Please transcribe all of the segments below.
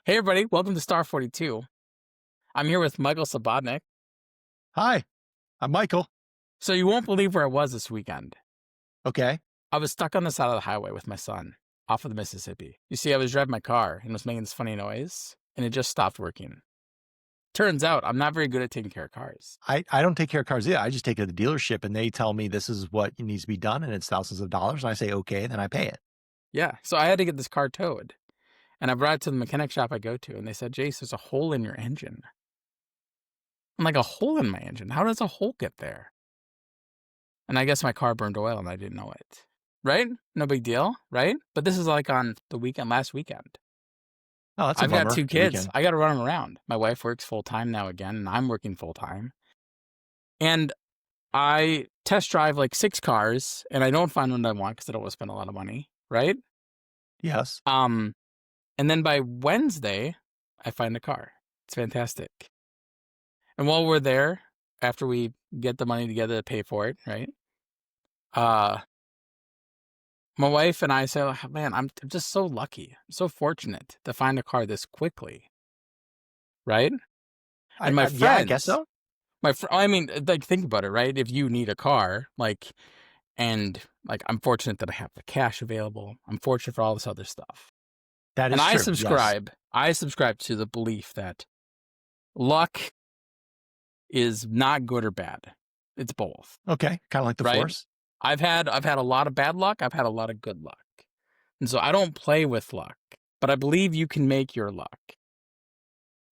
Hey everybody, welcome to Star 42. I'm here with Michael Sabodnik. Hi, I'm Michael. So you won't believe where I was this weekend. Okay. I was stuck on the side of the highway with my son, off of the Mississippi. You see, I was driving my car and it was making this funny noise, and it just stopped working. Turns out I'm not very good at taking care of cars. I don't take care of cars either. I just take it to the dealership and they tell me this is what needs to be done and it's thousands of dollars. And I say, okay, then I pay it. Yeah, so I had to get this car towed. And I brought it to the mechanic shop I go to, and they said, Jace, there's a hole in your engine. I'm like, a hole in my engine? How does a hole get there? And I guess my car burned oil and I didn't know it. Right? No big deal, right? But this is like on the weekend, last weekend. Oh, that's a I've got bummer. 2 kids. Weekend. I got to run them around. My wife works full-time now again, and I'm working full-time. And I test drive like 6 cars, and I don't find one I want because I don't want to spend a lot of money, right? Yes. And then by Wednesday, I find a car. It's fantastic. And while we're there, after we get the money together to pay for it, right? My wife and I say, oh, man, I'm just so lucky. I'm so fortunate to find a car this quickly, right? And my friends, Yeah, I guess so. I mean, like, think about it, right? If you need a car, and I'm fortunate that I have the cash available. I'm fortunate for all this other stuff. That And is true. Yes. I subscribe to the belief that luck is not good or bad. It's both, Okay. Kind of like the right? Force. I've had a lot of bad luck. I've had a lot of good luck. And so I don't play with luck, but I believe you can make your luck.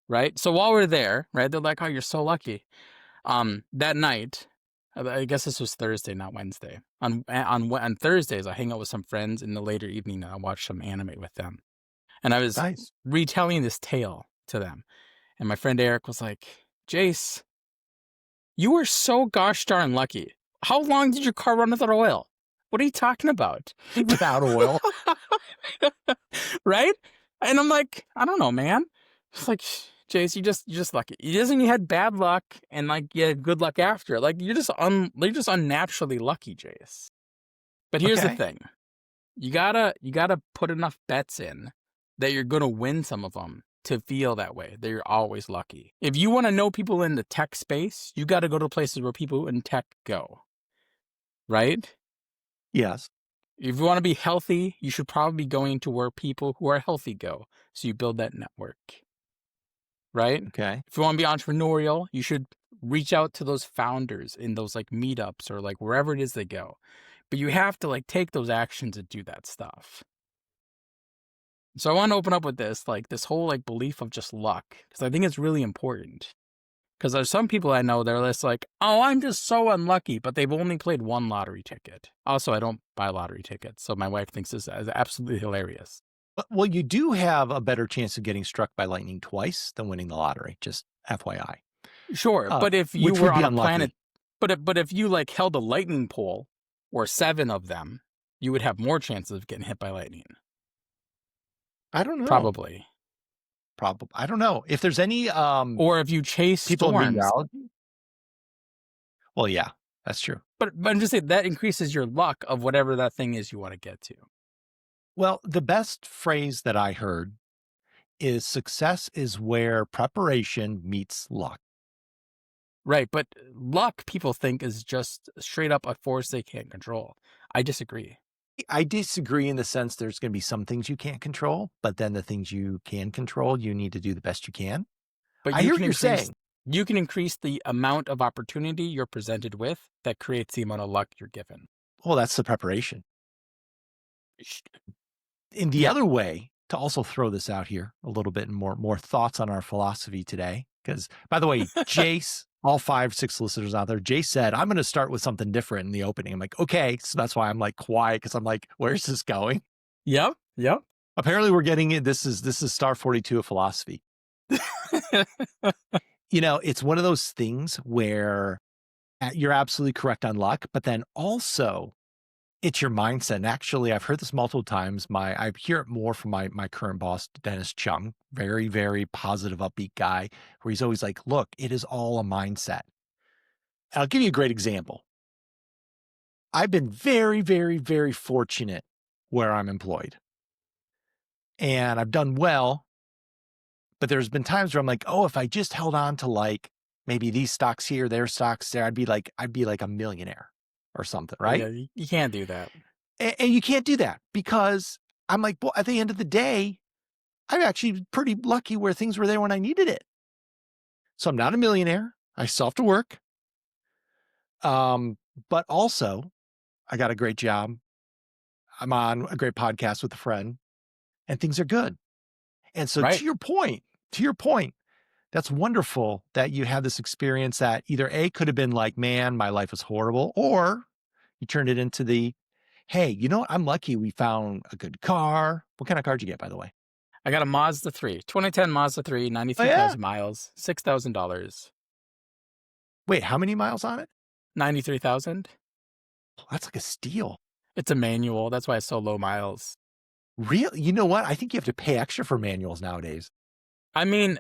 Right? So while we're there, right, they're like, oh, you're so lucky. That night, I guess this was Thursday, not Wednesday. On Thursdays, I hang out with some friends in the later evening and I watch some anime with them. And I was Nice. retelling this tale to them. And my friend Eric was like, Jace, you were so gosh darn lucky. How long did your car run without oil? What are you talking about? Without oil. Right? And I'm like, I don't know, man. It's like, Jace, you just lucky. It isn't you had bad luck and you had good luck after. Like you're just unnaturally lucky, Jace. But here's the Okay. thing. You gotta put enough bets in that you're gonna win some of them to feel that way, that you're always lucky. If you want to know people in the tech space, you got to go to places where people in tech go. Right? Yes. If you want to be healthy, you should probably be going to where people who are healthy go. So you build that network. Right? Okay. If you want to be entrepreneurial, you should reach out to those founders in those meetups or wherever it is they go. But you have to take those actions and do that stuff. So I want to open up with this whole belief of just luck, because I think it's really important. Because there's some people I know, they're just like, oh, I'm just so unlucky, but they've only played one lottery ticket. Also, I don't buy lottery tickets, so my wife thinks this is absolutely hilarious. Well, you do have a better chance of getting struck by lightning twice than winning the lottery, just FYI. Sure, but if you Which were would be on a unlucky. planet, but if you held a lightning pole, or 7 of them, you would have more chances of getting hit by lightning. I don't know. Probably. I don't know. If there's any or if you chase people storms. in meteorology. Well, yeah, that's true. But I'm just saying that increases your luck of whatever that thing is you want to get to. Well, the best phrase that I heard is success is where preparation meets luck. Right, but luck people think is just straight up a force they can't control. I disagree. I disagree in the sense there's going to be some things you can't control, but then the things you can control, you need to do the best you can. But I hear what you're saying. You can increase the amount of opportunity you're presented with that creates the amount of luck you're given. Well, that's the preparation. In the other way, to also throw this out here a little bit and more thoughts on our philosophy today. Because, by the way, Jace, all 5, 6 listeners out there, Jace said, I'm going to start with something different in the opening. I'm like, okay. So that's why I'm quiet, because I'm like, where's this going? Yep. Apparently we're getting it. This is Star 42 of philosophy. It's one of those things where you're absolutely correct on luck, but then also it's your mindset. And actually, I've heard this multiple times. I hear it more from my current boss, Dennis Chung, very, very positive, upbeat guy, where he's always like, look, it is all a mindset. I'll give you a great example. I've been very, very, very fortunate where I'm employed. And I've done well But there's been times where I'm like, oh, if I just held on to like maybe these stocks here, their stocks there, I'd be like a millionaire or something, right? Yeah, you can't do that. And you can't do that because I'm like, well, at the end of the day, I'm actually pretty lucky where things were there when I needed it. So I'm not a millionaire. I still have to work. Um, but also I got a great job. I'm on a great podcast with a friend and things are good. And so Right. to your point, that's wonderful that you had this experience that either A could have been like, man, my life is horrible, or you turned it into the, hey, you know what? I'm lucky we found a good car. What kind of car did you get, by the way? I got a Mazda 3, 2010 Mazda 3, Oh, yeah. 93,000 miles, $6,000. Wait, how many miles on it? 93,000. Oh, that's like a steal. It's a manual. That's why it's so low miles. Really? You know what? I think you have to pay extra for manuals nowadays. I mean,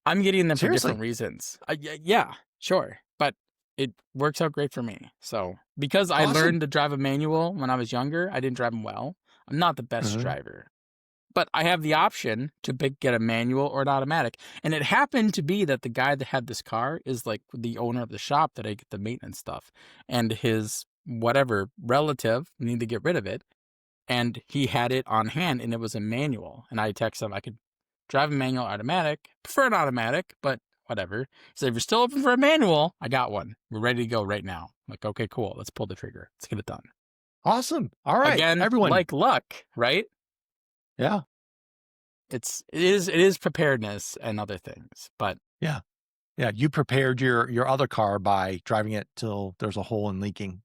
I'm getting them for different Seriously. reasons. Yeah, sure. But it works out great for me. So, because I Awesome. learned to drive a manual when I was younger, I didn't drive them well. I'm not the best Uh-huh. driver. But I have the option to get a manual or an automatic. And it happened to be that the guy that had this car is like the owner of the shop that I get the maintenance stuff. And his whatever relative needed to get rid of it. And he had it on hand and it was a manual. And I texted him, I could drive a manual automatic, prefer an automatic, but whatever. He said, if you're still open for a manual, I got one. We're ready to go right now. I'm like, okay, cool. Let's pull the trigger. Let's get it done. Awesome. All right. Again, Everyone. like luck, right? Yeah. It is preparedness and other things, but Yeah. Yeah. You prepared your other car by driving it till there's a hole and leaking.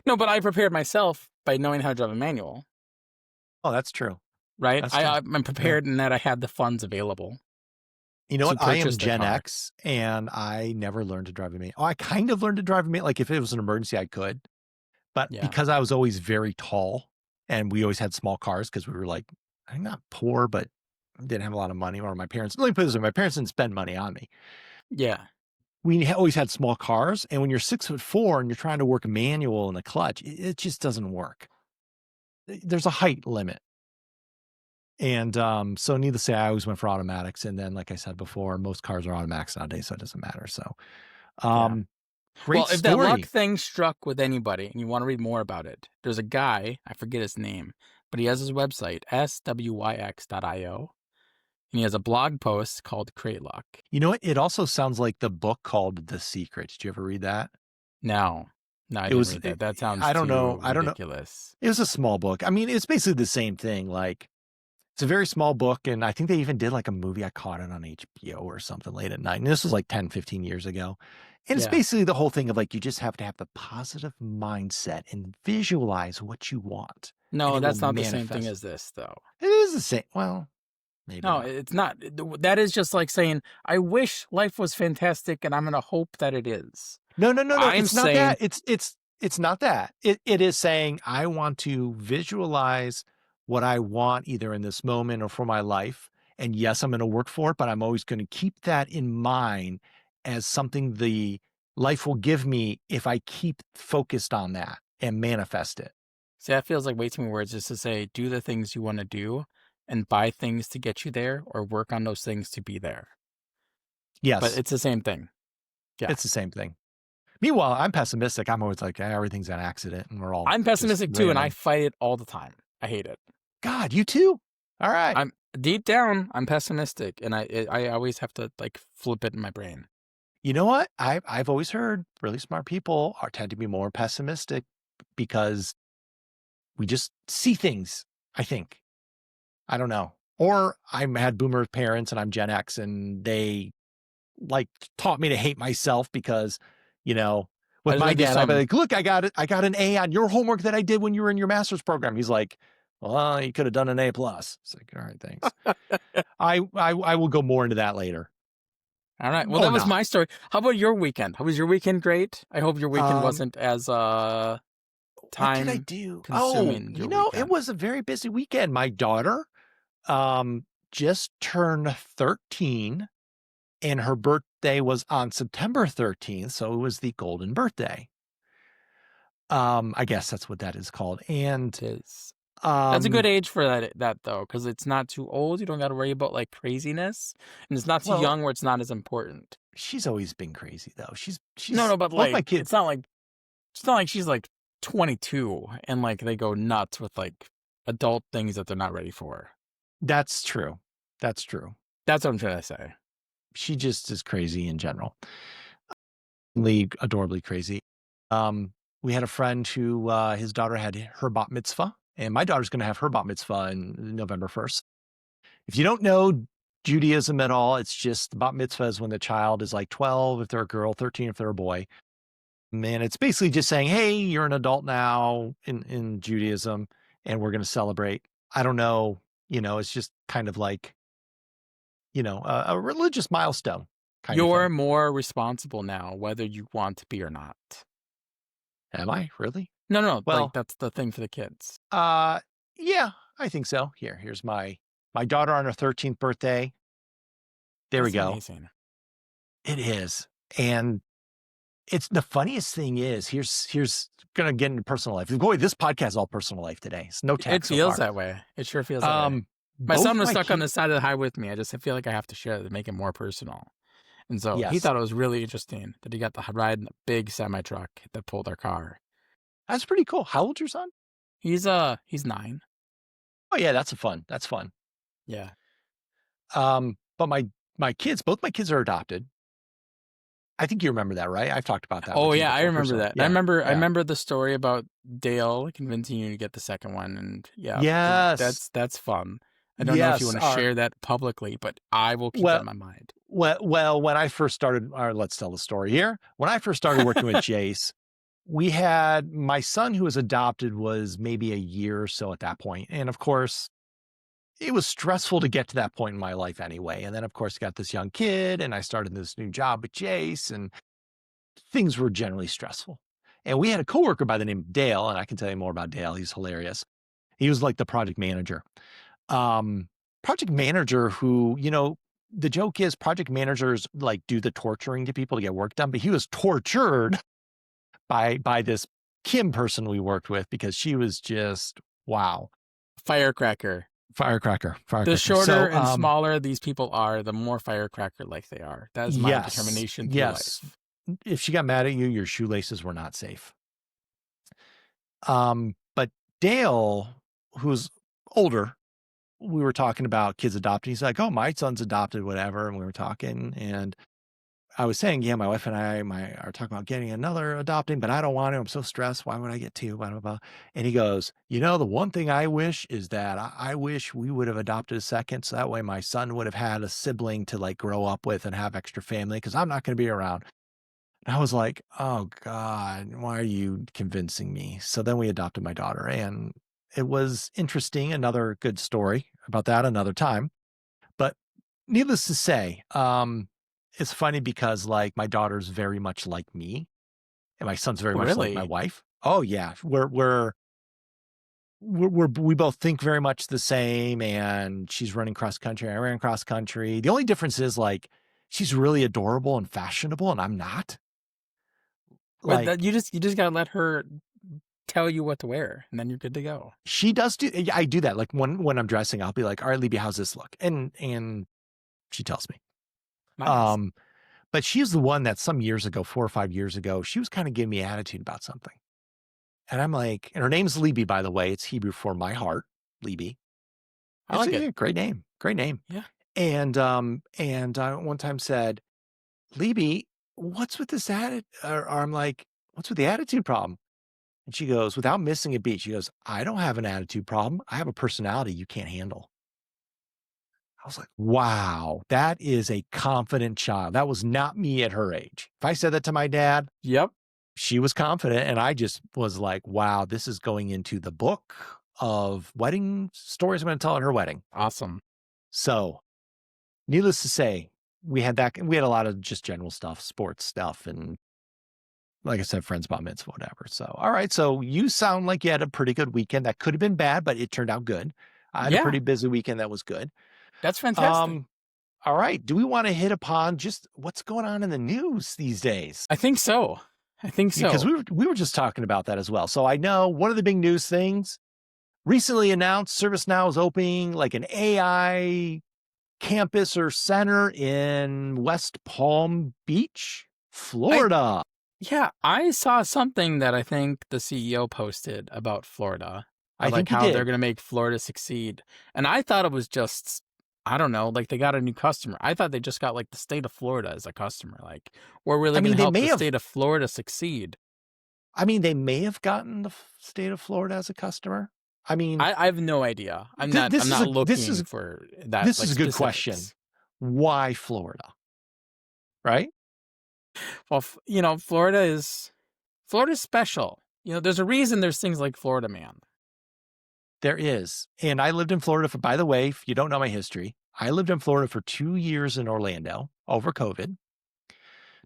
no, but I prepared myself by knowing how to drive a manual, Oh, that's true. right? That's true. I'm Yeah. prepared in that I had the funds available You know to what? I am purchase the Gen car. X and I never learned to drive a manual. Oh, I kind of learned to drive a manual. Like if it was an emergency, I could. But Yeah, because I was always very tall and we always had small cars because we were like, I'm not poor, but didn't have a lot of money. Or my parents, let me put it this way, my parents didn't spend money on me. yeah. We always had small cars. And when you're 6'4" and you're trying to work a manual in the clutch, it just doesn't work. There's a height limit. And so needless to say, I always went for automatics. And then, like I said before, most cars are automatics nowadays, so it doesn't matter. So Yeah. great Well, if that luck story. thing struck with anybody and you want to read more about it, there's a guy, I forget his name, but he has his website, swyx.io, and he has a blog post called Create Luck. You know what? It also sounds like the book called The Secret. Did you ever read that? No, I It didn't was, read that. That sounds I don't know. too I don't know. ridiculous. It was a small book. I mean, it's basically the same thing. Like it's a very small book. And I think they even did like a movie. I caught it on HBO or something late at night. And this was like 10, 15 years ago. And it's Yeah. basically the whole thing of like, you just have to have the positive mindset and visualize what you want. And No, it will that's not the same thing manifest. as this, though. It is the same. Well, maybe No, not. it's not. That is just like saying, I wish life was fantastic and I'm going to hope that it is. No, no, no, no. I'm It's not saying, that. It's not that. It is saying I want to visualize what I want either in this moment or for my life. And yes, I'm going to work for it, but I'm always going to keep that in mind as something the life will give me if I keep focused on that and manifest it. see, that feels like way too many words just to say, do the things you want to do and buy things to get you there or work on those things to be there. But Yes, it's the same thing. Yeah. it's the same thing. Meanwhile, I'm pessimistic. I'm always like, everything's an accident and we're all I'm just pessimistic too, and I random. fight it all the time. I hate it. God, you too? All right. I'm deep down, I'm pessimistic, and I always have to like flip it in my brain. You know what? I've always heard really smart people tend to be more pessimistic because we just see things, I think. I don't know. Or I had boomer parents and I'm Gen X and they like taught me to hate myself because, you know, I with just my went through dad, I'd be some. like, look, I got it. I got an A on your homework that I did when you were in your master's program. He's like, well, you could have done an A plus. It's like, all right, thanks. I will go more into that later. All right. Well, Oh, that was no. my story. How about your weekend? Was your weekend great? I hope your weekend Um, wasn't as what did I time do? Oh, consuming you your know, it weekend. was a very busy weekend. My daughter, just turned 13 and her birthday was on September 13th. So it was the golden birthday. I guess that's what that is called. And, It is. That's a good Um, age for that though, because it's not too old, you don't gotta worry about, like, craziness, and it's not too well, young where it's not as important. she's always been crazy though. No, She's but, both like, my kids. it's not like she's, like, 22 and, like, they go nuts with, like, adult things that they're not ready for. That's true. That's true. That's what I'm trying to say. She just is crazy in general. Adorably crazy. We had a friend who his daughter had her bat mitzvah, and my daughter's going to have her bat mitzvah in November 1st. If you don't know Judaism at all, it's just bat mitzvah is when the child is like 12 if they're a girl, 13 if they're a boy. And it's basically just saying, hey, you're an adult now in Judaism, and we're going to celebrate. I don't know, it's just kind of like, a religious milestone kind of You're thing. more responsible now, whether you want to be or not. Am I really? No, no, like, Well, that's the thing for the kids. uh, yeah, I think so. Here's my daughter on her 13th birthday. There we That's go. amazing. It is. And it's the funniest thing is here's gonna get into personal life. Boy, this podcast is all personal life today. It's no It tech so feels far. that way. It sure feels that way. My son Both was my stuck on kids. the side of the highway with me. I feel like I have to share it to make it more personal. And so he Yes, thought it was really interesting that he got to ride in a big semi truck that pulled our car. that's pretty cool. How old's your son? He's 9. Oh yeah, that's fun. That's fun. Yeah. But my kids, both my kids are adopted. I think you remember that, right? I've talked about that Oh with you yeah, I before remember personally. that. Yeah, I yeah. remember the story about Dale convincing you to get the second one, and yeah, Yes, that's fun. I don't know if you yes. want to share that publicly, but I will keep that Well, in my mind. when I first started, or let's tell the story here. When I first started working with Jace, we had my son who was adopted was maybe a year or so at that point. And of course, it was stressful to get to that point in my life anyway. And then, of course, got this young kid and I started this new job with Jace and things were generally stressful. And we had a coworker by the name of Dale, and I can tell you more about Dale. He's hilarious. He was like the project manager. Um, project manager who, the joke is project managers like do the torturing to people to get work done, but he was tortured by this Kim person we worked with because she was just wow. Firecracker. Firecracker, The firecracker. shorter So, and smaller these people are, the more firecracker like they are. That is my yes, determination through yes. life. If she got mad at you, your shoelaces were not safe. But Dale, who's older, we were talking about kids adopting. He's like, "Oh, my son's adopted, whatever." And we were talking, and I was saying, "Yeah, my wife and I are talking about getting another adopting, but I don't want to. I'm so stressed. Why would I get two? Blah, blah, blah." And he goes, the one thing I wish is that I wish we would have adopted a second, so that way my son would have had a sibling to like grow up with and have extra family because I'm not going to be around." And I was like, "Oh God, why are you convincing me?" So then we adopted my daughter, and it was interesting. Another good story about that another time. But needless to say, it's funny because like my daughter's very much like me, and my son's very Oh, much like my really? wife. Oh yeah, we both think very much the same, and she's running cross country. I ran cross country. The only difference is like she's really adorable and fashionable, and I'm not. But that Like you just gotta let her tell you what to wear, and then you're good to go. she does do. Yeah, I do that. Like when I'm dressing, I'll be like, "All right, Libby, how's this look?" And she tells me. Nice. Um, but she's the one that some years ago, 4 or 5 years ago, she was kind of giving me attitude about something. And I'm like, and her name's Libby, by the way. It's Hebrew for my heart, Libby. I It's like a it. yeah, great name, great name. Yeah. And I one time said, Libby, what's with this attitude? Or I'm like, what's with the attitude problem? And she goes, without missing a beat, she goes, I don't have an attitude problem. I have a personality you can't handle. I was like, wow, that is a confident child. That was not me at her age. If I said that to my dad, Yep. she was confident. And I just was like, wow, this is going into the book of wedding stories I'm going to tell at her wedding. Awesome. So, needless to say, we had that. We had a lot of just general stuff, sports stuff, and like I said, friends, bat mitzvah, whatever. So, all right. So, you sound like you had a pretty good weekend. That could have been bad, but it turned out good. I had a Yeah, pretty busy weekend that was good. that's fantastic. Um, all right. Do we want to hit upon just what's going on in the news these days? I think so. I think Because so. we were just talking about that as well. So I know one of the big news things recently announced ServiceNow is opening like an AI campus or center in West Palm Beach, I Florida. Yeah, I saw something that I think the CEO posted about Florida, I like think he how they're did. gonna make Florida succeed. And I thought it was just, I don't know, like they got a new customer. I thought they just got like the state of Florida as a customer. Like, we're I really mean, gonna they help may the have. state of Florida succeed. I mean, they may have gotten the state of Florida as a customer. I mean, I have no idea. I'm this is not a this looking is for that this like is a good question. specifics. Why Florida? Right? Well, Florida's special. There's a reason there's things like Florida Man. There is. And I lived in Florida for, by the way, if you don't know my history, I lived in Florida for 2 years in Orlando over COVID,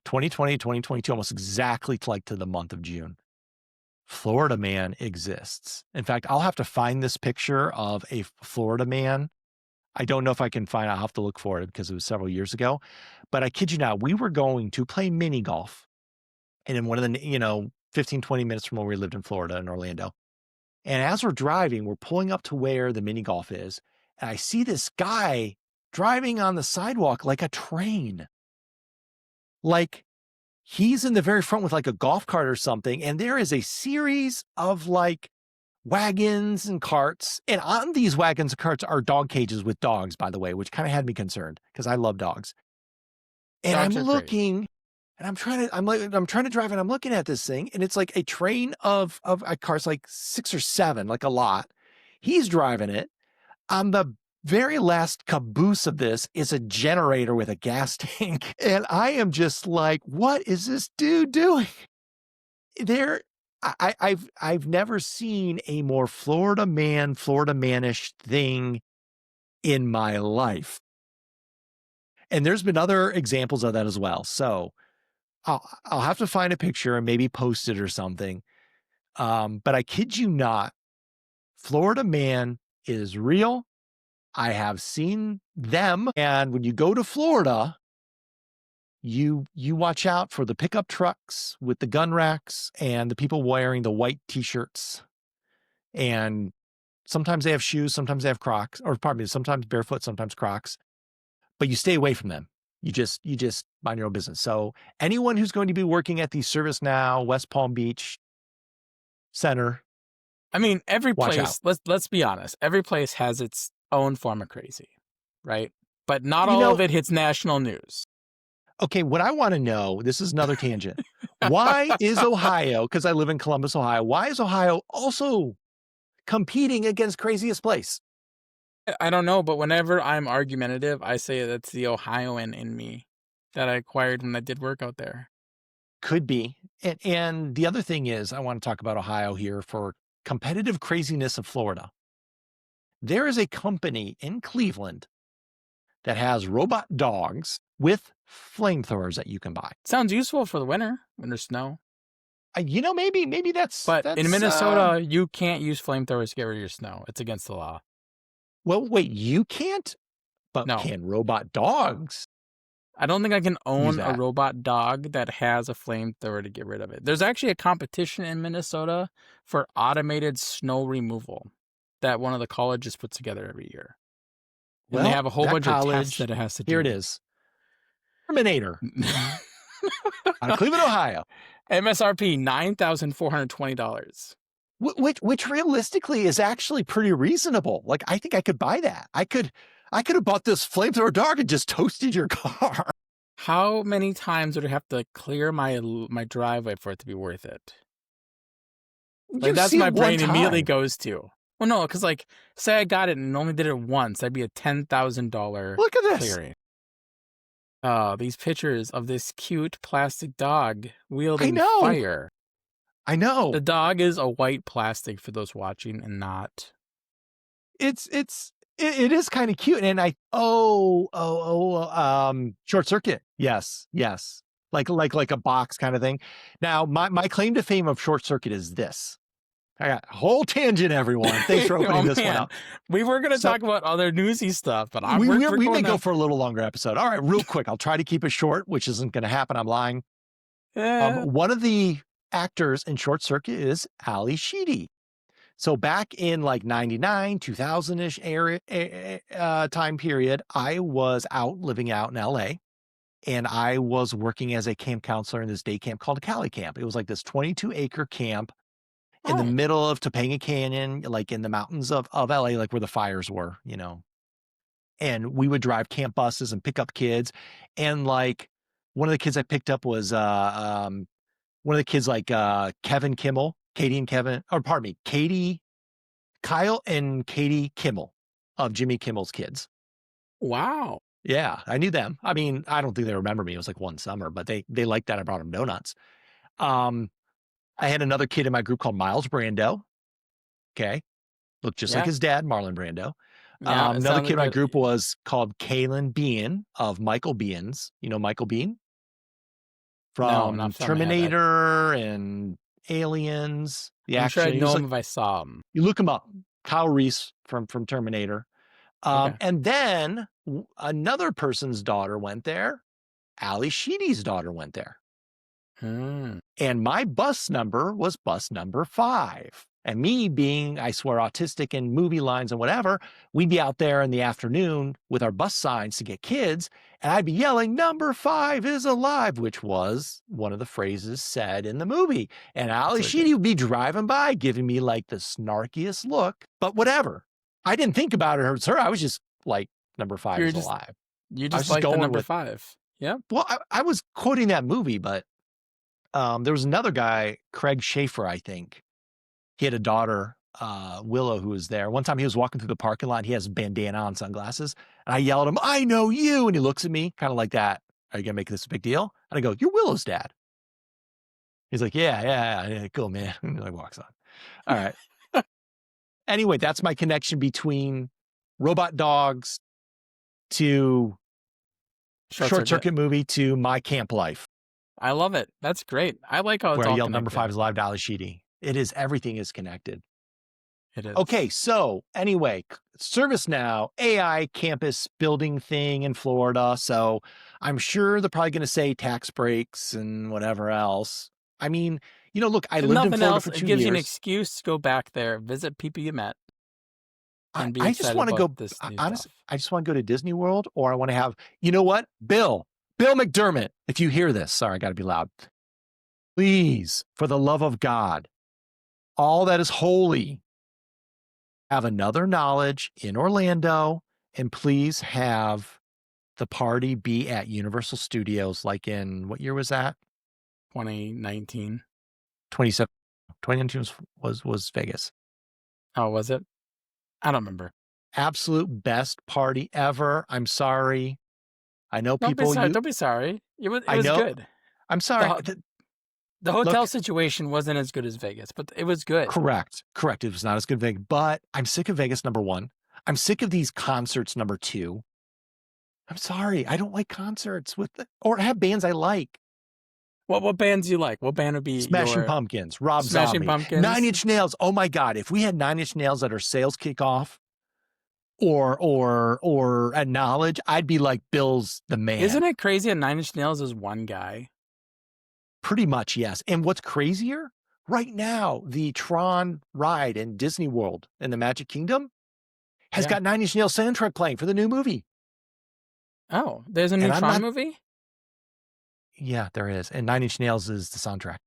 2020, 2022, almost exactly to like to the month of June. Florida Man exists. In fact, I'll have to find this picture of a Florida Man. I don't know if I can find, I'll have to look for it because it was several years ago. But I kid you not, we were going to play mini golf. And in one of the, 15, 20 minutes from where we lived in Florida in Orlando. And as we're driving, we're pulling up to where the mini golf is. And I see this guy driving on the sidewalk like a train. Like he's in the very front with like a golf cart or something. And there is a series of like wagons and carts. And on these wagons and carts are dog cages with dogs, by the way, which kind of had me concerned because I love dogs. And I'm Dogs are great. looking and I'm trying to drive and I'm looking at this thing and it's like a train of cars, like 6 or 7, like a lot. He's driving it. On the very last caboose of this is a generator with a gas tank. And I am just like, what is this dude doing? There, I've never seen a more Florida manish thing in my life. And there's been other examples of that as well. So I'll have to find a picture and maybe post it or something. But I kid you not, Florida Man is real. I have seen them. And when you go to Florida, you watch out for the pickup trucks with the gun racks and the people wearing the white t-shirts. And sometimes they have shoes, sometimes they have Crocs, or pardon me, sometimes barefoot, sometimes Crocs. But you stay away from them. You just mind your own business. So anyone who's going to be working at the ServiceNow West Palm Beach Center, I mean, every watch out. place, let's be honest, every place has its own form of crazy, right? But not You all of know, it hits national news. okay, what I want to know, this is another tangent. Why is Ohio, because I live in Columbus, Ohio, why is Ohio also competing against craziest place? I don't know, but whenever I'm argumentative, I say that's the Ohioan in me that I acquired when I did work out there. Could be. And the other thing is, I want to talk about Ohio here for competitive craziness of Florida. There is a company in Cleveland that has robot dogs with flamethrowers that you can buy. Sounds useful for the winter when there's snow. Maybe that's But in Minnesota, you can't use flamethrowers to get rid of your snow. It's against the law. well, wait, you can't, but No. can robot dogs? I don't think I can own a that. robot dog that has a flamethrower to get rid of it. There's actually a competition in Minnesota for automated snow removal that one of the colleges puts together every year. And they Well, have a whole that bunch of tests college, that it has to do. here it is. Terminator out of Cleveland, Ohio. MSRP $9,420. Which realistically is actually pretty reasonable. Like, I think I could buy that. I could have bought this flamethrower dog and just toasted your car. How many times would I have to clear my driveway for it to be worth it? Like, that's my brain immediately goes to. Well, no, because like, say I got it and only did it once, that'd be a $10,000 Look at this. clearing. These pictures of this cute plastic dog wielding fire. I know. The dog is a white plastic for those watching and not. It is kind of cute. And short circuit. Yes. Like a box kind of thing. Now, my claim to fame of short circuit is this. I got a whole tangent, everyone. Thanks for opening this one up. We were going to talk about other newsy stuff, but we may go for a little longer episode. All right, real quick. I'll try to keep it short, which isn't going to happen. I'm lying. One of the actors in Short Circuit is Ali Sheedy. So back in like 99, 2000-ish area time period, I was out living out in LA, and I was working as a camp counselor in this day camp called a Cali Camp. It was like this 22-acre camp in the Oh, middle of Topanga Canyon, like in the mountains of LA, like where the fires were, you know. And we would drive camp buses and pick up kids. And like one of the kids I picked up was one of the kids like Kevin Kimmel, Katie and Kevin, or pardon me, Kyle and Katie Kimmel of Jimmy Kimmel's Kids. wow. Yeah, I knew them. I mean, I don't think they remember me. It was like one summer, but they liked that I brought them donuts. Um, I had another kid in my group called Miles Brando. Okay. Looked just like Yeah. his dad, Marlon Brando. Yeah. It Another sounds kid in like my a. group was called Kalen Bean of Michael Beans. You know Michael Bean No, not from off the top of my head. Terminator and Aliens, the I'm sure action. I'd He was know him like, if I saw him. you look him up, Kyle Reese from Terminator. Okay. And then another person's daughter went there. Ali Sheedy's daughter went there. Hmm. And my bus number was bus number 5. And me being, I swear, autistic and movie lines and whatever, we'd be out there in the afternoon with our bus signs to get kids. And I'd be yelling, "Number 5 is alive," which was one of the phrases said in the movie. And That's Ali really good. Sheedy would be driving by, giving me like the snarkiest look, but whatever. I didn't think about it as her. I was just like, "Number 5 You're is just alive." you I was just just like the going number with, 5. Yeah. well, I was quoting that movie, but there was another guy, Craig Schaefer, I think. He had a daughter, Willow, who was there. One time he was walking through the parking lot. He has a bandana on, sunglasses. And I yell at him, "I know you." And he looks at me kind of like that. "Are you going to make this a big deal?" And I go, "You're Willow's dad." He's like, "Yeah, cool, man." And he like walks on. All right. Anyway, that's my connection between robot dogs to Short short circuit. circuit movie to my camp life, I love it. That's great. I like how it's where I all yelled "Number 5 connected. is alive" to Ali Sheedy. It is, everything is connected. It Okay, is. so anyway, ServiceNow AI campus building thing in Florida. So I'm sure they're probably going to say tax breaks and whatever else. I mean, look, I If lived in nothing Florida else, for it 2 gives you an years. excuse to go back there, visit people you met, I, and be I just excited want to about go, this new honestly, stuff. I just want to go to Disney World, or I want to have, you know what? Bill McDermott, if you hear this, sorry, I got to be loud. Please, for the love of God, all that is holy, have another knowledge in Orlando, and please have the party be at Universal Studios, like in, what year was that? 2019. 27 2019 was Vegas. Oh, was it? I don't remember. Absolute best party ever. I'm sorry. I know Don't be people sorry. Don't be sorry. It I was know. good. I'm The sorry. ho- the hotel Look, situation wasn't as good as Vegas, but it was good. correct. It was not as good as Vegas, but I'm sick of Vegas, number 1. I'm sick of these concerts, number 2. I'm sorry. I don't like concerts or have bands I like. What bands you like? What band would be Smashing your Pumpkins, Rob Smashing Zombie, Nine Pumpkins? Inch Nails. Oh my God. If we had 9 Inch Nails at our sales kickoff, or at Knowledge, I'd be like, Bill's the Isn't man. it crazy that Nine Inch Nails is one guy? Pretty much, yes. And what's crazier? Right now, the Tron ride in Disney World in the Magic Kingdom has Yeah. got 9 Inch Nails soundtrack playing for the new movie. Oh, there's a new And I'm Tron not, movie? yeah, there is. And 9 Inch Nails is the soundtrack.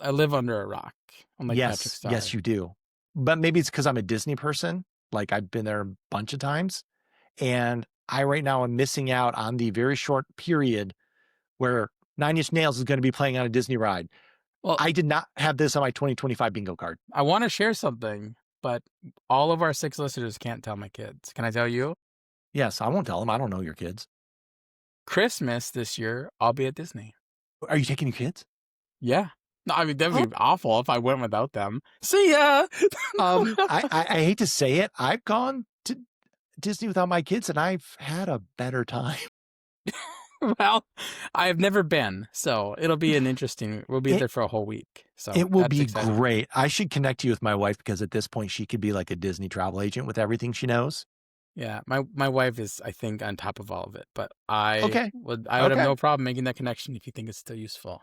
I live under a rock. I'm like Patrick Yes, Star. you do. But maybe it's because I'm a Disney person. Like I've been there a bunch of times. And I right now am missing out on the very short period where 9 Inch Nails is going to be playing on a Disney ride. Well, I did not have this on my 2025 bingo card. I want to share something, but all of our 6 listeners can't tell my kids. Can I tell you? Yes, I won't tell them. I don't know your kids. Christmas this year, I'll be at Disney. Are you taking your kids? Yeah. No, I mean, that'd Oh, be awful if I went without them. See ya! I hate to say it. I've gone to Disney without my kids and I've had a better time. Well, I've never been, so it'll be an interesting. We'll be It there for a whole week, so it will that's be exciting. great. I should connect you with my wife because at this point she could be like a Disney travel agent with everything she knows. Yeah, my wife is, I think, on top of all of it, but I Okay. would have Okay. no problem making that connection if you think it's still useful.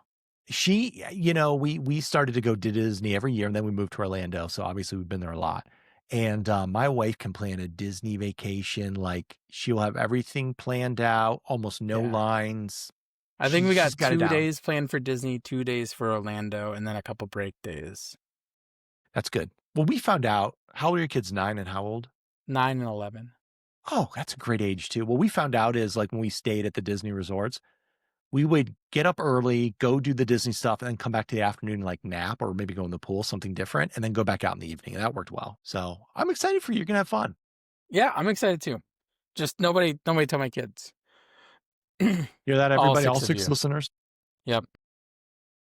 we started to go to Disney every year, and then we moved to Orlando, so obviously we've been there a lot. And, my wife can plan a Disney vacation, like, she'll have everything planned out, almost no Yeah. lines. I think we She's got got it 2 down. days planned for Disney, 2 days for Orlando, and then a couple break days. That's good. Well, we found out how old are your kids, 9 and how old? 9 and 11. Oh, that's a great age too. What we found out is, like, when we stayed at the Disney resorts, we would get up early, go do the Disney stuff, and then come back to the afternoon and, like, nap or maybe go in the pool, something different, and then go back out in the evening, and that worked well. So, I'm excited for you. You're gonna have fun. Yeah, I'm excited too. Just nobody tell my kids. Hear that, All everybody? All 6 of 6 you. listeners? Yep.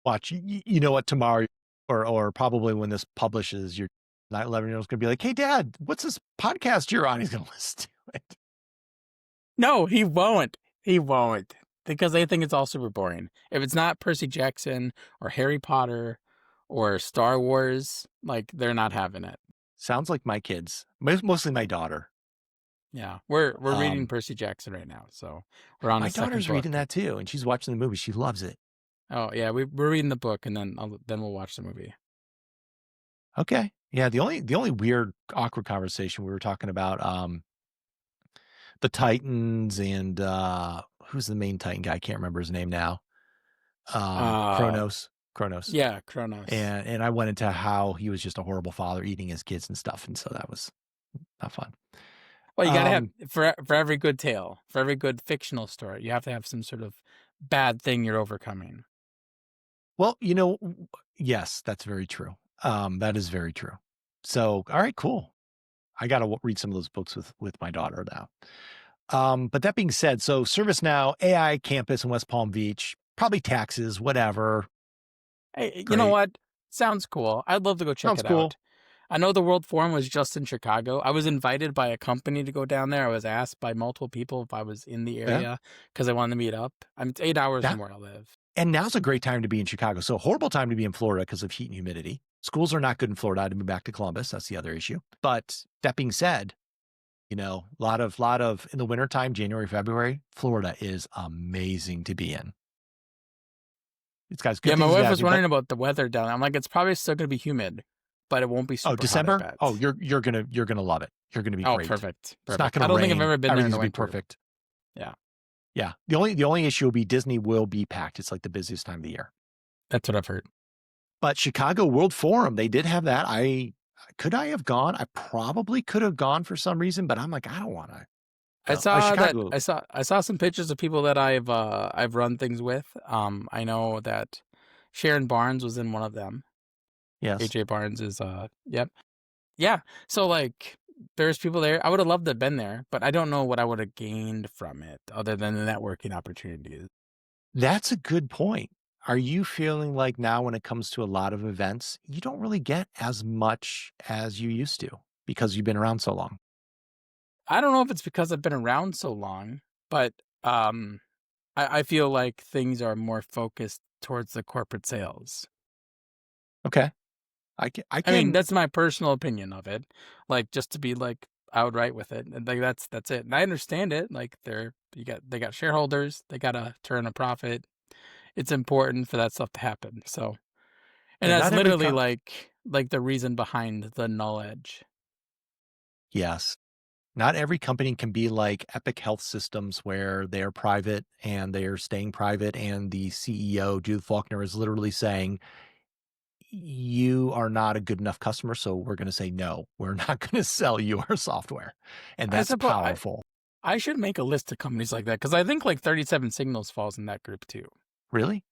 Watch. You know what? Tomorrow or probably when this publishes, your 11-year-old's gonna be like, "Hey, dad, what's this podcast you're on?" He's gonna listen to it. No, he won't. He won't. Because they think it's all super boring. If it's not Percy Jackson or Harry Potter or Star Wars, like, they're not having it. Sounds like my kids, mostly my daughter. Yeah. We're reading Um, Percy Jackson right now, so we're on my the second daughter's reading book. that too, and she's watching the movie. She loves it. Oh, yeah, we're reading the book, and then we'll watch the movie. Okay. Yeah, the only weird, awkward conversation we were talking about, the Titans and, who's the main Titan guy? I can't remember his name now. Uh, Kronos. yeah, Kronos. And I went into how he was just a horrible father eating his kids and stuff, and so that was not fun. Well, you gotta have Um, for every good tale, for every good fictional story, you have to have some sort of bad thing you're overcoming. well, yes, that's very true. That is very true. So, all right, cool. I gotta read some of those books with my daughter now. But that being said, so ServiceNow, AI campus in West Palm Beach, probably taxes, whatever. Hey, you know Great. what? Sounds cool. I'd love to go check Sounds it cool. out. I know the World Forum was just in Chicago. I was invited by a company to go down there. I was asked by multiple people if I was in the Yeah. area because I wanted to meet up. It's 8 hours from That where I live. and now's a great time to be in Chicago. So horrible time to be in Florida because of heat and humidity. Schools are not good in Florida. I had to move back to Columbus. That's the other issue. But that being said, a lot of in the wintertime, January, February, Florida is amazing to be in. It's got its Yeah, good my things and wife bad was things, but wondering about the weather down there. I'm like, it's probably still going to be humid, but it won't be oh, super hot, I December? Oh, bet. you're gonna love it. You're gonna be Oh, great. perfect. It's not Perfect. I gonna don't think I've rain. ever been there in Everything's the gonna be winter. perfect. Yeah, Yeah. The only issue will be Disney will be packed. It's like the busiest time of the year. that's what I've heard. But Chicago World Forum, they did have that. Could I have gone? I probably could have gone for some reason, but I'm like, I don't wanna I go. saw that Chicago. I saw some pictures of people that I've run things with. I know that Sharon Barnes was in one of them. Yes. AJ Barnes is yep. Yeah. So like there's people there. I would have loved to have been there, but I don't know what I would have gained from it other than the networking opportunities. That's a good point. Are you feeling like now when it comes to a lot of events, you don't really get as much as you used to because you've been around so long? I don't know if it's because I've been around so long, but um I feel like things are more focused towards the corporate sales. Okay. I can I I mean, can that's my personal opinion of it. Like just to be like outright with it. And like that's it. And I understand it. Like they got shareholders, they gotta turn a profit. It's important for that stuff to happen. So and and that's not every literally co like the reason behind the Null Edge. yes. Not every company can be like Epic Health Systems where they're private and they are staying private, and the CEO, Judith Faulkner, is literally saying, "You are not a good enough customer, so we're gonna say, 'No, we're not gonna sell you our software.'" And I that's suppose powerful. I should make a list of companies like that because I think like 37 Signals falls in that group too. Really?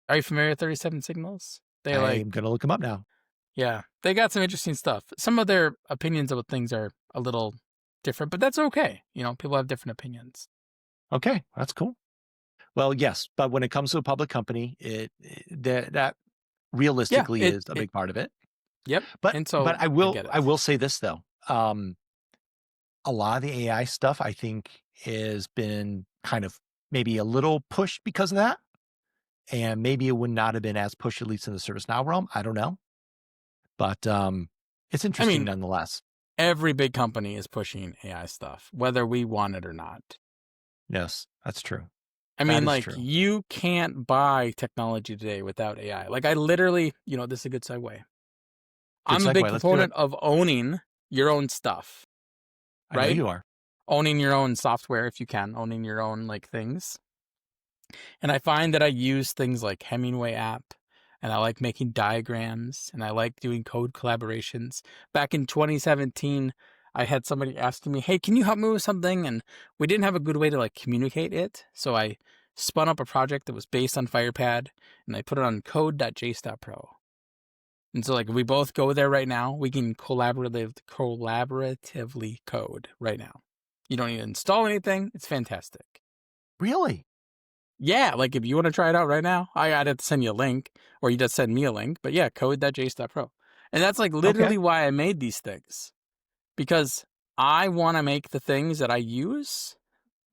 Are you familiar with 37 Signals? They like I'm gonna look them up now. yeah, they got some interesting stuff. Some of their opinions about things are a little different, but that's okay. You know, people have different opinions. Okay, that's cool. Well, yes, but when it comes to a public company, that Yeah, realistically is a big part of it. yep. But And but so I I will get I it. will say this though. A lot of the AI stuff I think has been kind of maybe a little pushed because of that. And maybe it would not have been as pushed, at least in the ServiceNow realm. I don't know. But it's I interesting mean, nonetheless. every big company is pushing AI stuff, whether we want it or not. Yes, that's true. I That mean, is like, true. you can't buy technology today without AI. Like, I literally, this is a good segue. Good I'm a big segue. Let's do it. proponent of owning your own stuff, I know right? you are. Owning your own software if you can, owning your own like things. And I find that I use things like Hemingway app, and I like making diagrams, and I like doing code collaborations. Back in 2017, I had somebody asking me, "Hey, can you help me with something?" And we didn't have a good way to like communicate it. So I spun up a project that was based on Firepad, and I put it on code.jace.pro. And so like if we both go there right now, we can collaboratively code right now. You don't need to install anything. It's fantastic. Really? Yeah, like if you want to try it out right now, I'd have to send you a link, or you just send me a link. But yeah, code.jace.pro. And that's like Okay. literally why I made these things, because I want to make the things that I use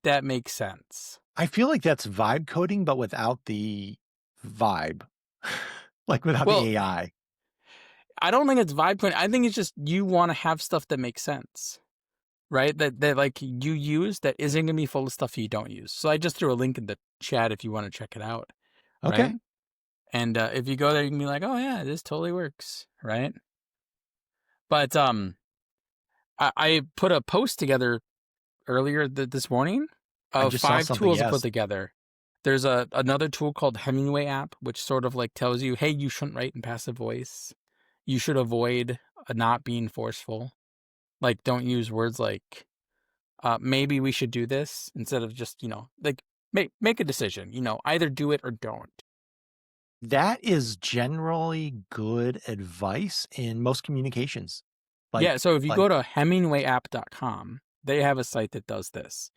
that make sense. I feel like that's vibe coding, but without the vibe, like without Well, the AI. I don't think it's vibe coding. I think it's just you want to have stuff that makes sense, right? That like you use that isn't gonna be full of stuff you don't use. So I just threw a link in the chat if you want to check it out, right? Okay. And if you go there, you can be like, "Oh yeah, this totally works," right? But I put a post together earlier this morning I of just saw 5 something. tools to put Yes. together. There's another tool called Hemingway app, which sort of like tells you, hey, you shouldn't write in passive voice. You should avoid not being forceful. Like, don't use words like, maybe we should do this, instead of just, like, make a decision, either do it or don't. That is generally good advice in most communications. Yeah, so if you Like, go to hemingwayapp.com, they have a site that does this.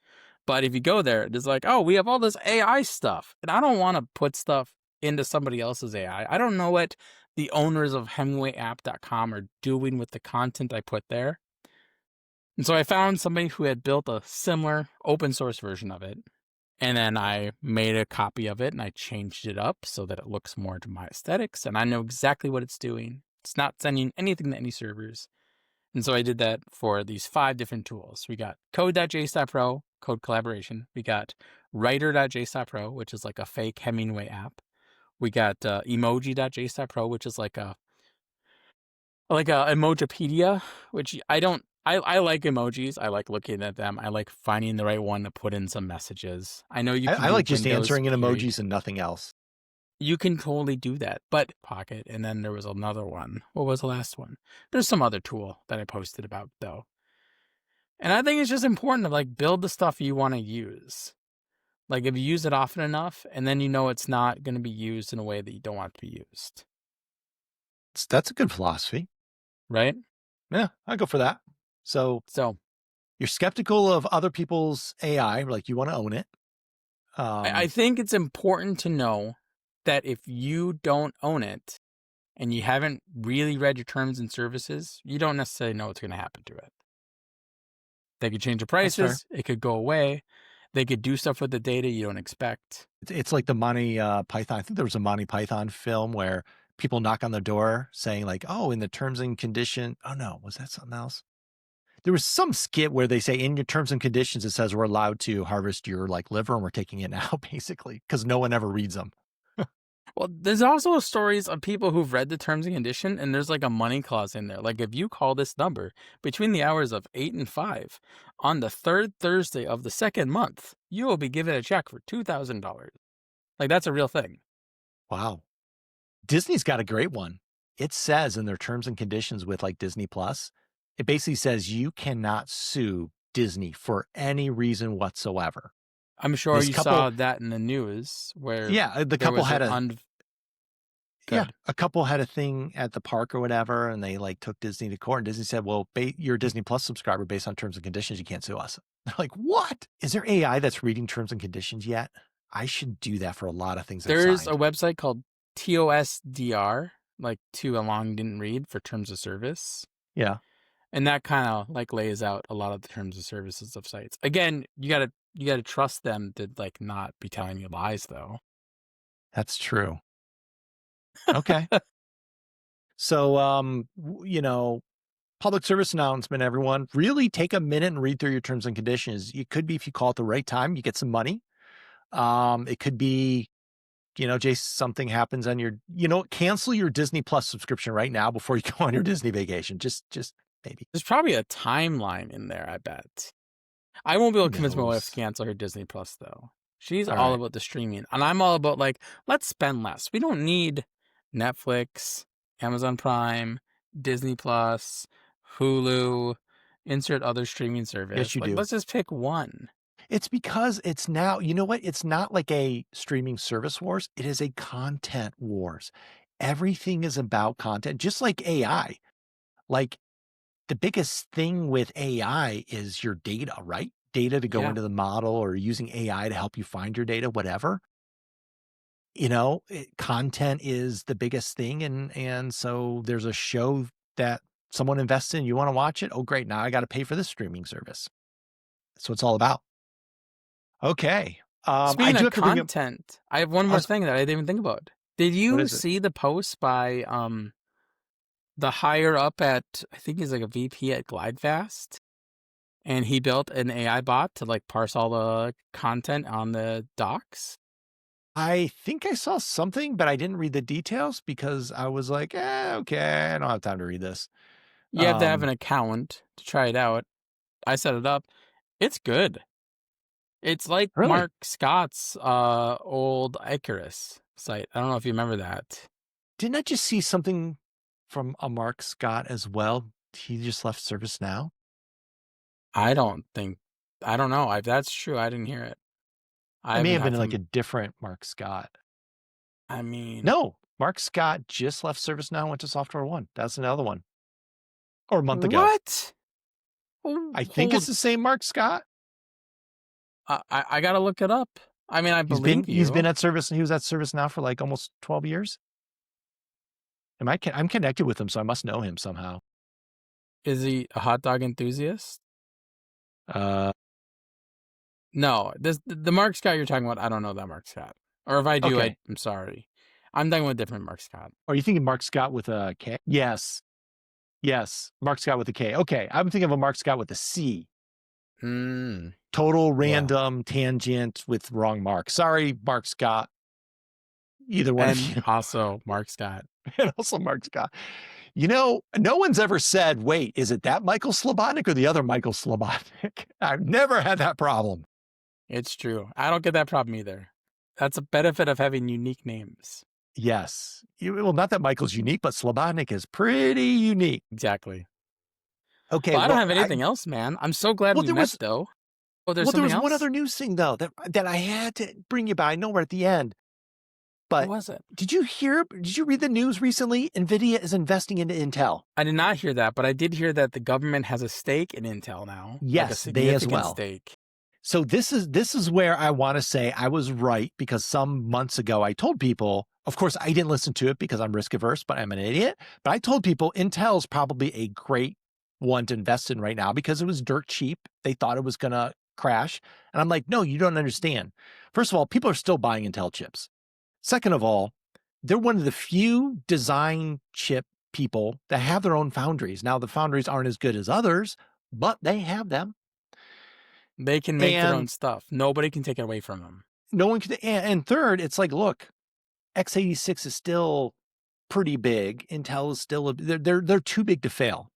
But if you go there, it's like, oh, we have all this AI stuff. And I don't want to put stuff into somebody else's AI. I don't know what the owners of hemingwayapp.com are doing with the content I put there. And so I found somebody who had built a similar open source version of it. And then I made a copy of it and I changed it up so that it looks more to my aesthetics. And I know exactly what it's doing. It's not sending anything to any servers. And so I did that for these 5 different tools. We got code.jace.pro, code collaboration. We got writer.jace.pro, which is like a fake Hemingway app. We got emoji.jace.pro, which is like a Emojipedia, which I like emojis. I like looking at them. I like finding the right one to put in some messages. I know you can I do like just Windows answering in period. emojis and nothing else. You can totally do that, but Pocket, and then there was another one. What was the last one? There's some other tool that I posted about though. And I think it's just important to like build the stuff you want to use. Like if you use it often enough, and then it's not going to be used in a way that you don't want it to be used, That's a good philosophy. right? Yeah, I go for that. So So you're skeptical of other people's AI, like you want to own it. I think it's important to know that if you don't own it and you haven't really read your terms and services, you don't necessarily know what's going to happen to it. They could change the That's fair. prices. It could go away. They could do stuff with the data you don't expect. It's like the Monty Python. I think there was a Monty Python film where people knock on the door saying like, "Oh, in the terms and condition." Oh no, was that something else? There was some skit where they say in your terms and conditions it says we're allowed to harvest your like liver and we're taking it now, basically, because no one ever reads them. Well, there's also stories of people who've read the terms and condition, and there's like a money clause in there. Like if you call this number between the hours of 8 and 5 on the 3rd Thursday of the 2nd month, you will be given a check for $2,000. Like that's a real thing. Wow. Disney's got a great one. It says in their terms and conditions with like Disney Plus, it basically says you cannot sue Disney for any reason whatsoever. I'm sure This you couple, saw that in the news where yeah, the there couple was had good. a couple had a thing at the park or whatever, and they like took Disney to court. And Disney said, "Well, you're a Disney Plus subscriber based on terms and conditions. You can't sue us." They're like, "What? Is there AI that's reading terms and conditions yet? I should do that for a lot of things I've There's a signed." website called TOSDR, like too long didn't read for terms of service. Yeah, And that kind of like lays out a lot of the terms of services of sites. Again, you gotta trust them to like not be telling you lies though. that's true. Okay. So, public service announcement, everyone, really take a minute and read through your terms and conditions. It could be if you call at the right time, you get some money. It could be, Jace, something happens on your, cancel your Disney Plus subscription right now before you go on your Disney vacation. Just maybe. There's probably a timeline in there, I bet. I won't be able Who to convince my wife to knows? cancel her Disney Plus though. She's All all right. about the streaming, and I'm all about like, let's spend less. We don't need Netflix, Amazon Prime, Disney Plus, Hulu, insert other streaming Yes, service. you Like, do. let's just pick one. It's because it's now, you know what? It's not like a streaming service wars. It is a content wars. Everything is about content, just like AI. Like the biggest thing with AI is your data, right? Data to go Yeah. into the model or using AI to help you find your data, whatever. Content is the biggest thing. And so there's a show that someone invests in, you want to watch it? Oh, great. Now I got to pay for this streaming service. That's what it's all about. Okay. I Speaking do of have to bring up, content, I have one I more was, thing that I didn't even think about. Did what you is it? see the post by the higher up at, I think he's like a VP at GlideFast, and he built an AI bot to like parse all the content on the docs? I think I saw something, but I didn't read the details because I was like, okay, I don't have time to read this. You have to have an Um, account to try it out. I set it up. It's good. It's like really? Mark Scott's old Icarus site. I don't know if you remember that. Didn't I just see something from a Mark Scott as well? He just left ServiceNow. I don't think, I don't know. If that's true, I didn't hear it. I It may haven't have got been like to, a different Mark Scott. I mean, No, Mark Scott just left ServiceNow, went to Software One. That's another one. Or a month ago. what? I think it's Hold, the same Mark Scott. I gotta look it up. I mean, I believe He's been you. at Service. He was at ServiceNow for like almost 12 years. I'm connected with him, so I must know him somehow. Is he a hot dog enthusiast? Uh, No, the Mark Scott you're talking about, I don't know that Mark Scott. Or if I do, okay. I'm sorry. I'm talking about a different Mark Scott. Are you thinking Mark Scott with a K? Yes. Yes. Mark Scott with a K. Okay. I'm thinking of a Mark Scott with a C. Mm, Total yeah. random tangent with wrong mark. Sorry, Mark Scott. Either one of And you. also Mark Scott. And also Mark Scott. No one's ever said, wait, is it that Michael Slobodnik or the other Michael Slobodnik? I've never had that problem. It's true. I don't get that problem either. That's a benefit of having unique names. Yes. Well, not that Michael's unique, but Slobodnik is pretty unique. Exactly. Okay. Well, I don't Well, have anything else, man. I'm so glad well, we there met, was, though. Oh, there's well, there something was one else? other news thing though that I had to bring you by. I know we're at the end, What but was it? did you read the news recently? NVIDIA is investing into Intel. I did not hear that, but I did hear that the government has a stake in Intel now, like a Yes, they as significant well. stake. So this is where I want to say I was right because some months ago I told people, of course I didn't listen to it because I'm risk averse, but I'm an idiot. But I told people Intel's probably a great one to invest in right now because it was dirt cheap. They thought it was going to crash. And I'm like, no, you don't understand. First of all, people are still buying Intel chips. Second of all, they're one of the few design chip people that have their own foundries. Now the foundries aren't as good as others, but they have them. They can make their own And stuff. Nobody can take it away from them. no one can, and third, it's like, look, x86 is still pretty big. Intel is still, they're too big to fail.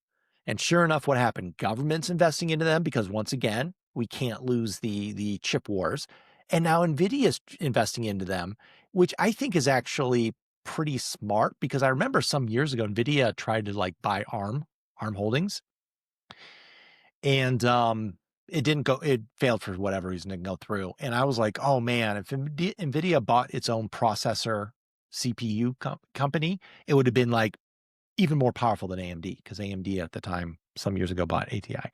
And sure enough, what happened? Government's investing into them because once again, we can't lose the chip wars. And now NVIDIA's investing into them, which I think is actually pretty smart because I remember some years ago, NVIDIA tried to like buy ARM Holdings. And it didn't go, it failed for whatever reason, it didn't go through. And I was like, oh man, if NVIDIA bought its own processor CPU company, it would have been like even more powerful than AMD because AMD at the time, some years ago, bought ATI.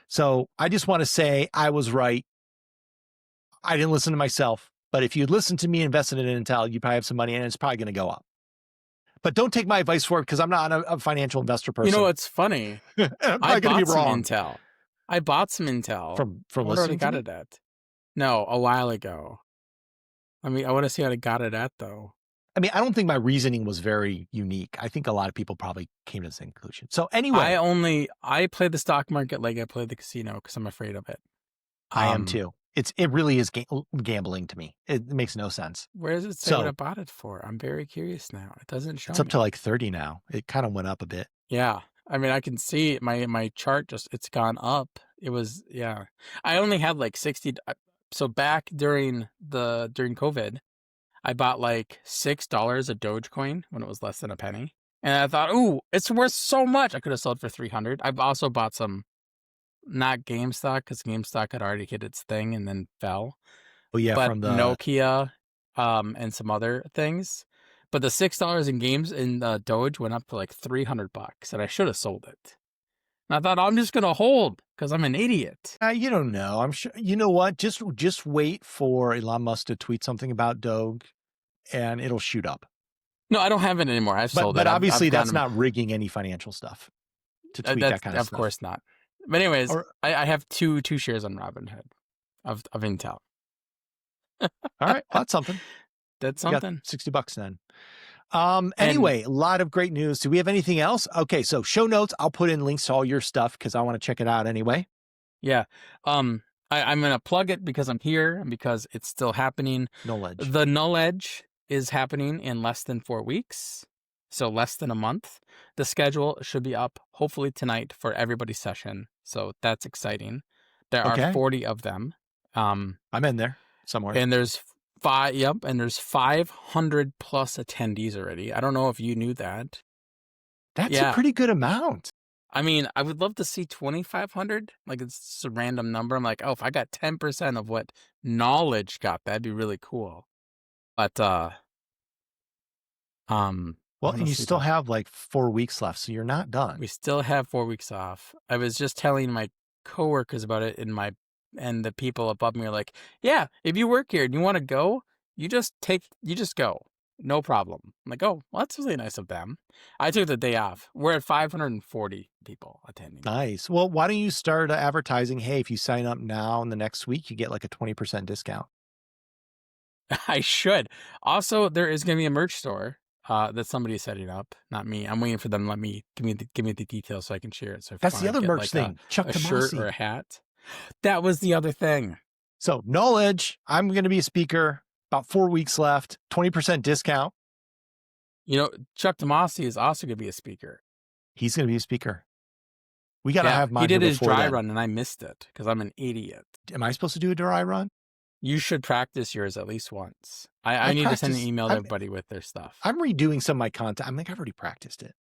So I just want to say I was right. I didn't listen to myself, but if you'd listened to me and invested in Intel, you probably have some money and it's probably going to go up. But don't take my advice for it because I'm not a financial investor person. You know what's funny? I'm I probably going to bought be some wrong. Intel. I bought some Intel. From I wonder what I listening to got me? it at. No, a while ago. I mean, I want to see what I got it at, though. I mean, I don't think my reasoning was very unique. I think a lot of people probably came to the same conclusion. So anyway, I play the stock market like I play the casino because I'm afraid of it. I am too. it really is gambling to me. It makes no sense. Where does it say what I So bought it for? I'm very curious now. It doesn't show it's up to me. like 30 now. It kind of went up a bit. Yeah. I mean, I can see my chart just it's gone up. It was yeah. I only had like 60 so back during COVID, I bought like $6 a Dogecoin when it was less than a penny. And I thought, "Ooh, it's worth so much. I could have sold for 300." I've also bought some not GameStop cuz GameStop had already hit its thing and then fell, Oh yeah, but from the Nokia and some other things. But the $6 in games in Doge went up to like $300 and I should have sold it. And I thought I'm just going to hold cuz I'm an idiot. you don't know. I'm sure you know what? Just wait for Elon Musk to tweet something about Doge and it'll shoot up. No, I don't have it anymore. I've sold But it. obviously I've that's gotten not rigging any financial stuff to tweet that's that kind of of stuff. course not. But anyways, Or I have two shares on Robinhood of Intel. all right, well, that's something. That's You got something. $60 then. And Anyway, a lot of great news. Do we have anything else? Okay, so show notes. I'll put in links to all your stuff because I want to check it out anyway. yeah, I'm gonna plug it because I'm here and because it's still happening. Null Edge. The Null Edge is happening in less than 4 weeks, so less than a month. The schedule should be up hopefully tonight for everybody's session, so that's exciting. There are Okay. 40 of them. I'm in there somewhere. And there's and there's 500 plus attendees already. I don't know if you knew that. That's a Yeah. pretty good amount. I mean, I would love to see 2,500. Like it's just a random number. I'm like, oh, if I got 10% of what Knowledge got, that'd be really cool. But Well, what and you else we still got? have like 4 weeks left, so you're not done. We still have 4 weeks off. I was just telling my coworkers about it and the people above me are like, yeah, if you work here and you want to go, you just go. No problem. I'm like, oh, well, that's really nice of them. I took the day off. We're at 540 people attending. Nice. Well, why don't you start advertising? Hey, if you sign up now and the next week, you get like a 20% discount. I should. Also, there is going to be a merch store that somebody's setting up, not me. I'm waiting for them to give me the details so I can share it. So if That's you the wanna other get, merch like, thing. Chuck a shirt or Tomasi. a hat. That was the other thing. So Null Edge, I'm going to be a speaker. About 4 weeks left. 20% discount. You know, Chuck Tomasi is also going to be a speaker. He's going to be a speaker. We got to have mine he did here his before dry then. run and I missed it because I'm an idiot. Am I supposed to do a dry run? You should practice yours at least once. I need to send an email to everybody with their stuff. I'm redoing some of my content. I'm like, I've already practiced it.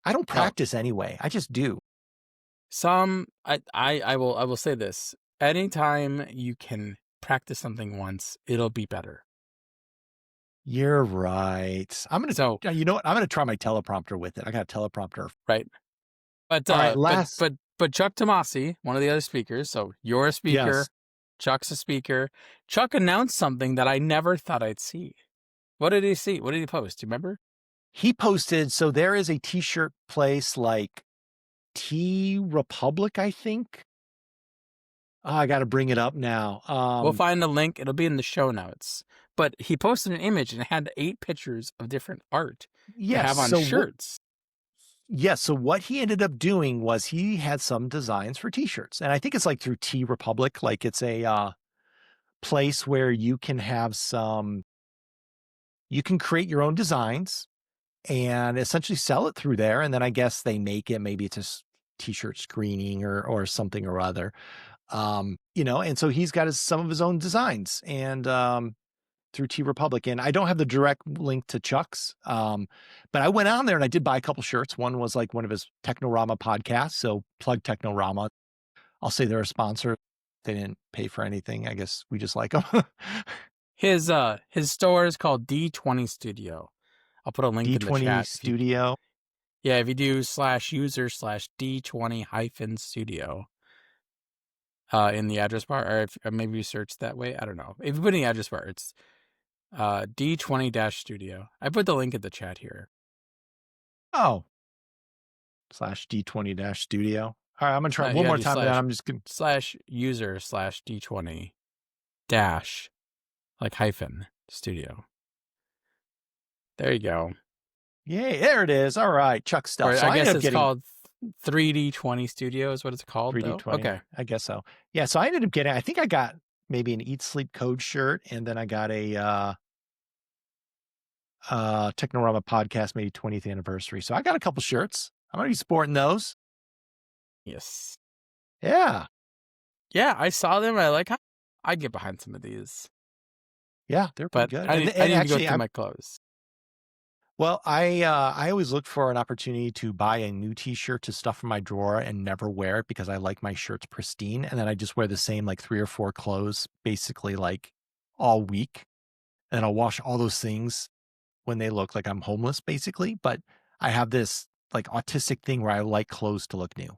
I don't practice anyway. I just do. I will say this. Anytime you can practice something once, it'll be better. You're right. I'm going to, you know what? I'm going to try my teleprompter with it. I got a teleprompter. Right. But, all right, but Chuck Tomasi, one of the other speakers. So you're a speaker. Yes. Chuck's a speaker. Chuck announced something that I never thought I'd see. What did he see? What did he post? Do you remember? He posted, so there is a t-shirt place like T Republic, I think. Oh, I got to bring it up now. We'll find the link. It'll be in the show notes. But he posted an image and it had 8 pictures of different art to have on shirts. So what he ended up doing was he had some designs for t-shirts. And I think it's like through T Republic. Like it's a place where you can have you can create your own designs and essentially sell it through there. And then I guess they make it, maybe it's a t-shirt screening or something or other. And so he's got some of his own designs and through T Republic. And I don't have the direct link to Chuck's, but I went on there and I did buy a couple shirts. One was like one of his Technorama podcasts. So plug Technorama. I'll say they're a sponsor. They didn't pay for anything. I guess we just like them. His store is called D20 Studio. I'll put a link in the chat. D20 Studio. If you do /user/D20-studio in the address bar, or or maybe you search that way. I don't know. If you put in the address bar, it's D20-studio. I put the link in the chat here. Oh. /D20-studio. All right, I'm going to try one more time. And then I'm just going /user/D20- like hyphen studio. There you go. Yay, there it is. All right, Chuck stuff. Or so I guess it's called 3D20 Studio is what it's called. 3D20. Okay. I guess so. Yeah, so I ended up getting, I think I got maybe an Eat Sleep Code shirt, and then I got a Technorama podcast, maybe 20th anniversary. So I got a couple shirts. I'm gonna be sporting those. Yes. Yeah. Yeah, I saw them. I like. I'd get behind some of these, Yeah, they're pretty but good. I And need, I and need to go actually through my clothes. well, I always look for an opportunity to buy a new t-shirt to stuff in my drawer and never wear it because I like my shirts pristine. And then I just wear the same like 3 or 4 clothes basically like all week. And I'll wash all those things when they look like I'm homeless, basically. But I have this like autistic thing where I like clothes to look new.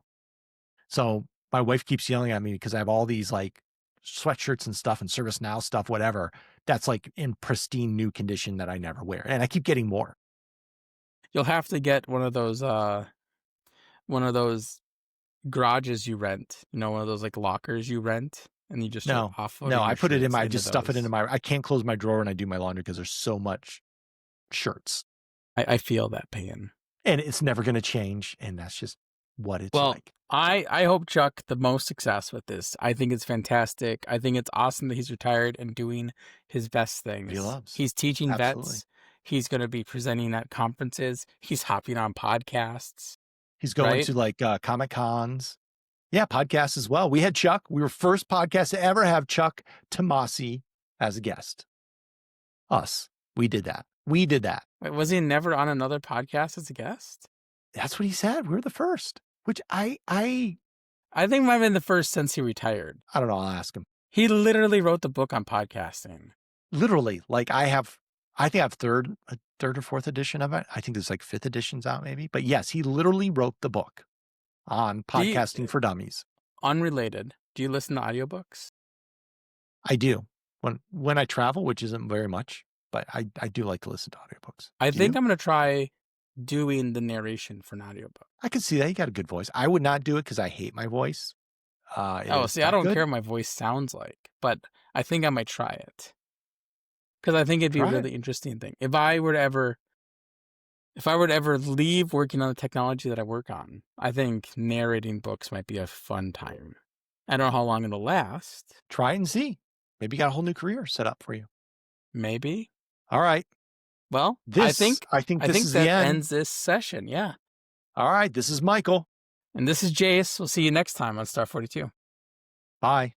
So my wife keeps yelling at me because I have all these like sweatshirts and stuff and ServiceNow stuff, whatever. That's like in pristine new condition that I never wear. And I keep getting more. You'll have to get one of those garages you rent. You know, one of those like lockers you rent, and you just start No, no, offloading I your put it in shirts my I into just stuff it into those. my I can't close my drawer when I do my laundry because there's so much shirts, I feel that pain. and it's never gonna change, and that's just what it's Well, like. I hope Chuck the most success with this. I think it's fantastic. I think it's awesome that he's retired and doing his best He things. loves. He's teaching Absolutely. vets. He's going to be presenting at conferences. He's hopping on podcasts, He's going right? to, like, Comic Cons. Yeah, podcasts as well. We had Chuck. We were first podcast to ever have Chuck Tomasi as a guest. Us. We did that. We did that. Wait, was he never on another podcast as a guest? That's what he said. We're the first, which I think might have been the first since he retired. I don't know. I'll ask him. He literally wrote the book on podcasting. Literally, like I think I have a third or fourth edition of it. I think there's like fifth editions out maybe. But yes, he literally wrote the book on Do you, podcasting for dummies. unrelated, do you listen to audiobooks? I do. When I travel, which isn't very much, but I do like to listen to audiobooks. I Do think you? I'm going to try doing the narration for an audiobook. I could see that. You got a good voice. I would not do it because I hate my voice. It Oh, is see, I not don't good. care what my voice sounds like, but I think I might try it. Because I think it'd be a Try it. really interesting thing. If I were to ever leave working on the technology that I work on, I think narrating books might be a fun time. I don't know how long it'll last. Try it and see. Maybe you got a whole new career set up for you. Maybe. All right. Well, I think this is the that end. ends this session. Yeah. All right. This is Michael. And this is Jace. We'll see you next time on Star 42. Bye.